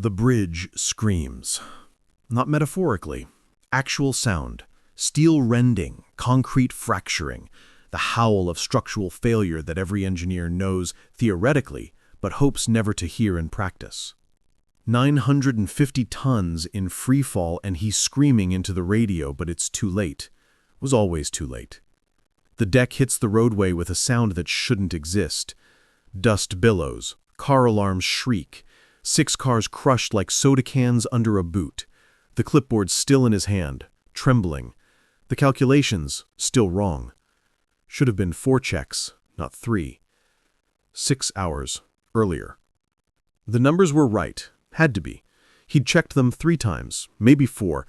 The bridge screams. Not metaphorically. Actual sound. Steel rending, concrete fracturing. The howl of structural failure that every engineer knows theoretically, but hopes never to hear in practice. 950 tons in free fall, and he's screaming into the radio, but it's too late. Was always too late. The deck hits the roadway with a sound that shouldn't exist. Dust billows, car alarms shriek, 6 cars crushed like soda cans under a boot. The clipboard still in his hand, trembling. The calculations still wrong. Should have been 4 checks, not 3. 6 hours earlier. The numbers were right, had to be. He'd checked them 3 times, maybe 4.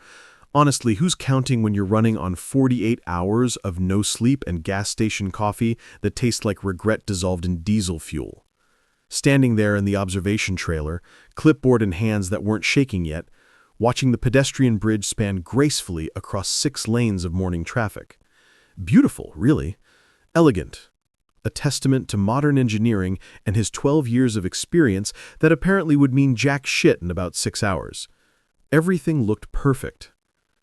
Honestly, who's counting when you're running on 48 hours of no sleep and gas station coffee that tastes like regret dissolved in diesel fuel? Standing there in the observation trailer, clipboard in hands that weren't shaking yet, watching the pedestrian bridge span gracefully across 6 lanes of morning traffic. Beautiful, really. Elegant. A testament to modern engineering and his 12 years of experience that apparently would mean jack shit in about 6 hours. Everything looked perfect.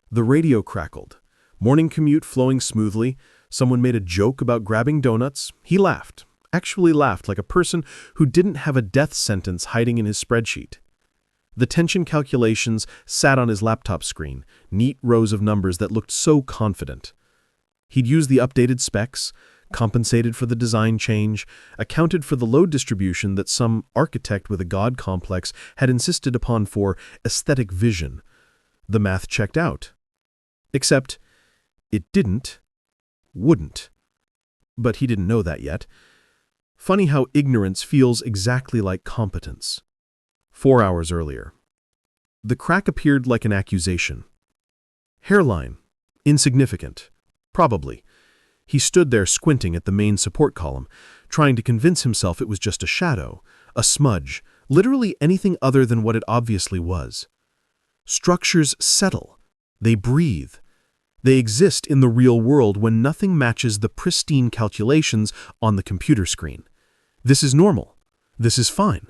The radio crackled. Morning commute flowing smoothly. Someone made a joke about grabbing donuts. He laughed. Actually laughed like a person who didn't have a death sentence hiding in his spreadsheet. The tension calculations sat on his laptop screen, neat rows of numbers that looked so confident. He'd used the updated specs, compensated for the design change, accounted for the load distribution that some architect with a god complex had insisted upon for aesthetic vision. The math checked out. Except, it wouldn't. But he didn't know that yet. Funny how ignorance feels exactly like competence. 4 hours earlier. The crack appeared like an accusation. Hairline. Insignificant. Probably. He stood there squinting at the main support column, trying to convince himself it was just a shadow, a smudge, literally anything other than what it obviously was. Structures settle. They breathe. They exist in the real world when nothing matches the pristine calculations on the computer screen. This is normal. This is fine.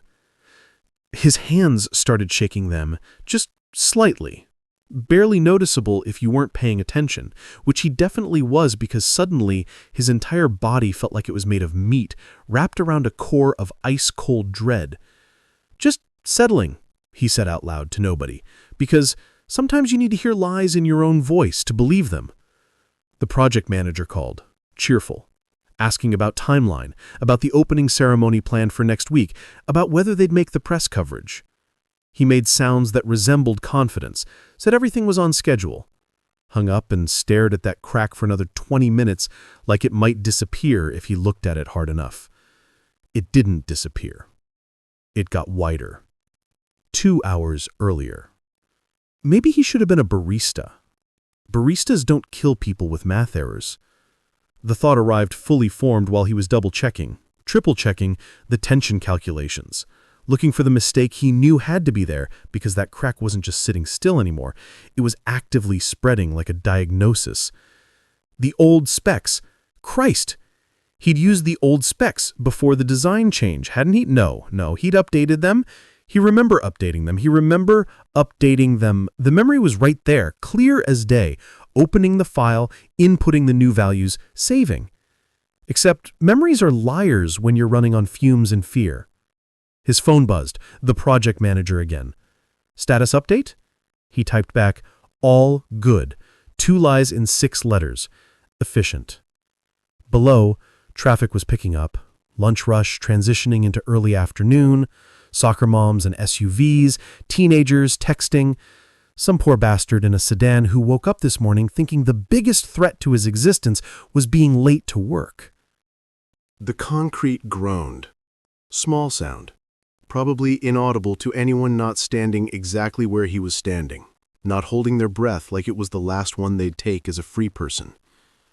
His hands started shaking them, just slightly. Barely noticeable if you weren't paying attention, which he definitely was because suddenly his entire body felt like it was made of meat, wrapped around a core of ice-cold dread. Just settling, he said out loud to nobody, because sometimes you need to hear lies in your own voice to believe them. The project manager called, cheerful, asking about timeline, about the opening ceremony planned for next week, about whether they'd make the press coverage. He made sounds that resembled confidence, said everything was on schedule, hung up and stared at that crack for another 20 minutes like it might disappear if he looked at it hard enough. It didn't disappear. It got wider. 2 hours earlier. Maybe he should have been a barista. Baristas don't kill people with math errors. The thought arrived fully formed while he was double-checking, triple-checking the tension calculations, looking for the mistake he knew had to be there because that crack wasn't just sitting still anymore. It was actively spreading like a diagnosis. The old specs. Christ! He'd used the old specs before the design change, hadn't he? No, he'd updated them. He remembered updating them. The memory was right there, clear as day, opening the file, inputting the new values, saving. Except memories are liars when you're running on fumes and fear. His phone buzzed, the project manager again. Status update? He typed back, all good. 2 lies in 6 letters. Efficient. Below, traffic was picking up. Lunch rush transitioning into early afternoon. Soccer moms and SUVs, teenagers texting. Some poor bastard in a sedan who woke up this morning thinking the biggest threat to his existence was being late to work. The concrete groaned. Small sound. Probably inaudible to anyone not standing exactly where he was standing, not holding their breath like it was the last one they'd take as a free person.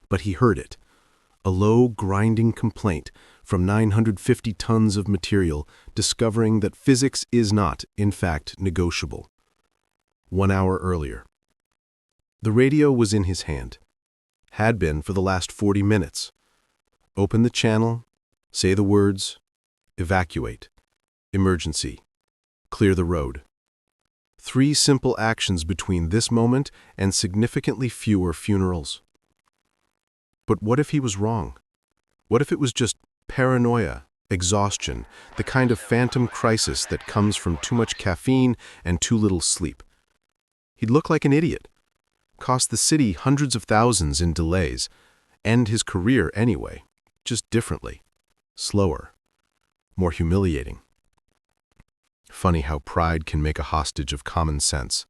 But he heard it. A low, grinding complaint from 950 tons of material, discovering that physics is not, in fact, negotiable. 1 hour earlier. The radio was in his hand. Had been for the last 40 minutes. Open the channel, say the words, evacuate, emergency, clear the road. 3 simple actions between this moment and significantly fewer funerals. But what if he was wrong? What if it was just paranoia, exhaustion, the kind of phantom crisis that comes from too much caffeine and too little sleep? He'd look like an idiot, cost the city hundreds of thousands in delays, end his career anyway, just differently, slower, more humiliating. Funny how pride can make a hostage of common sense.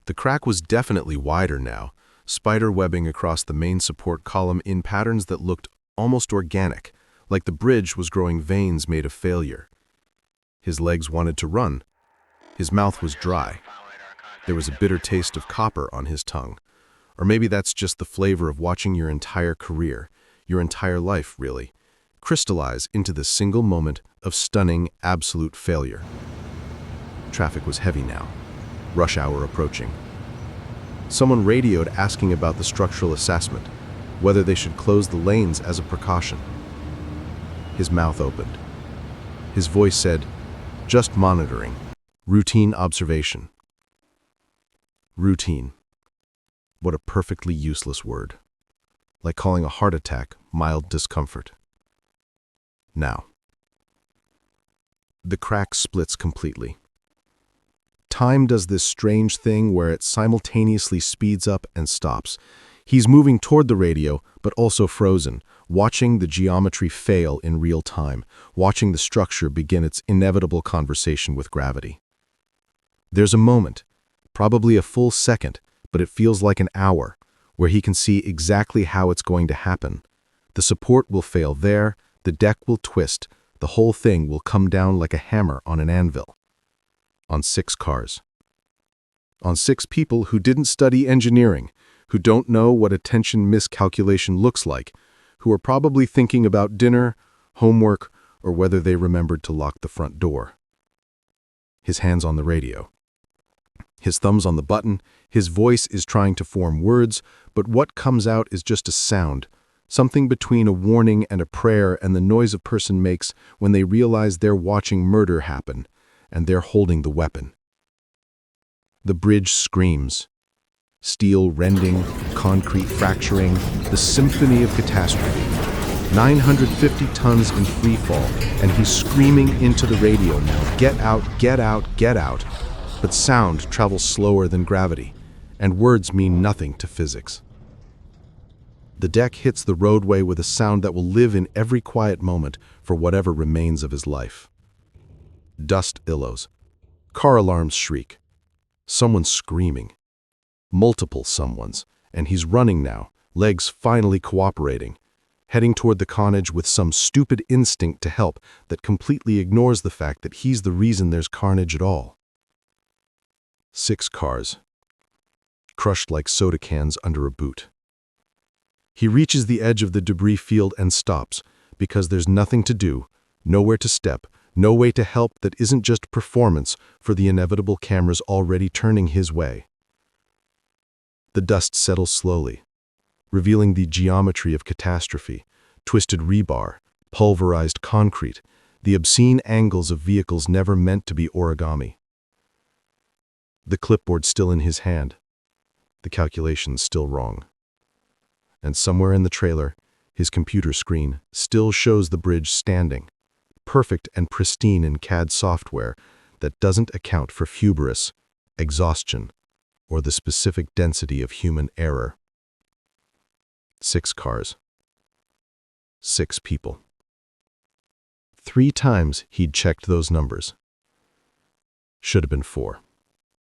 The crack was definitely wider now, spider webbing across the main support column in patterns that looked almost organic, like the bridge was growing veins made of failure. His legs wanted to run. His mouth was dry. There was a bitter taste of copper on his tongue. Or maybe that's just the flavor of watching your entire career, your entire life, really, crystallize into this single moment of stunning, absolute failure. Traffic was heavy now, rush hour approaching. Someone radioed asking about the structural assessment, whether they should close the lanes as a precaution. His mouth opened. His voice said, "Just monitoring. Routine observation." Routine. What a perfectly useless word. Like calling a heart attack mild discomfort. Now. The crack splits completely. Time does this strange thing where it simultaneously speeds up and stops. He's moving toward the radio, but also frozen, watching the geometry fail in real time, watching the structure begin its inevitable conversation with gravity. There's a moment, probably a full second, but it feels like an hour, where he can see exactly how it's going to happen. The support will fail there, the deck will twist, the whole thing will come down like a hammer on an anvil. On 6 cars. On 6 people who didn't study engineering, who don't know what attention miscalculation looks like, who are probably thinking about dinner, homework, or whether they remembered to lock the front door. His hands on the radio. His thumbs on the button, his voice is trying to form words, but what comes out is just a sound, something between a warning and a prayer and the noise a person makes when they realize they're watching murder happen, and they're holding the weapon. The bridge screams. Steel rending, concrete fracturing, the symphony of catastrophe. 950 tons in free fall, and he's screaming into the radio now, "Get out, get out, get out." But sound travels slower than gravity, and words mean nothing to physics. The deck hits the roadway with a sound that will live in every quiet moment for whatever remains of his life. Dust illows. Car alarms shriek. Someone's screaming. Multiple someones, and he's running now, legs finally cooperating, heading toward the carnage with some stupid instinct to help that completely ignores the fact that he's the reason there's carnage at all. 6 cars, crushed like soda cans under a boot. He reaches the edge of the debris field and stops, because there's nothing to do, nowhere to step, no way to help that isn't just performance for the inevitable cameras already turning his way. The dust settles slowly, revealing the geometry of catastrophe, twisted rebar, pulverized concrete, the obscene angles of vehicles never meant to be origami. The clipboard still in his hand, the calculations still wrong. And somewhere in the trailer, his computer screen still shows the bridge standing, perfect and pristine in CAD software that doesn't account for hubris, exhaustion, or the specific density of human error. 6 cars. 6 people. 3 times he'd checked those numbers. Should have been 4.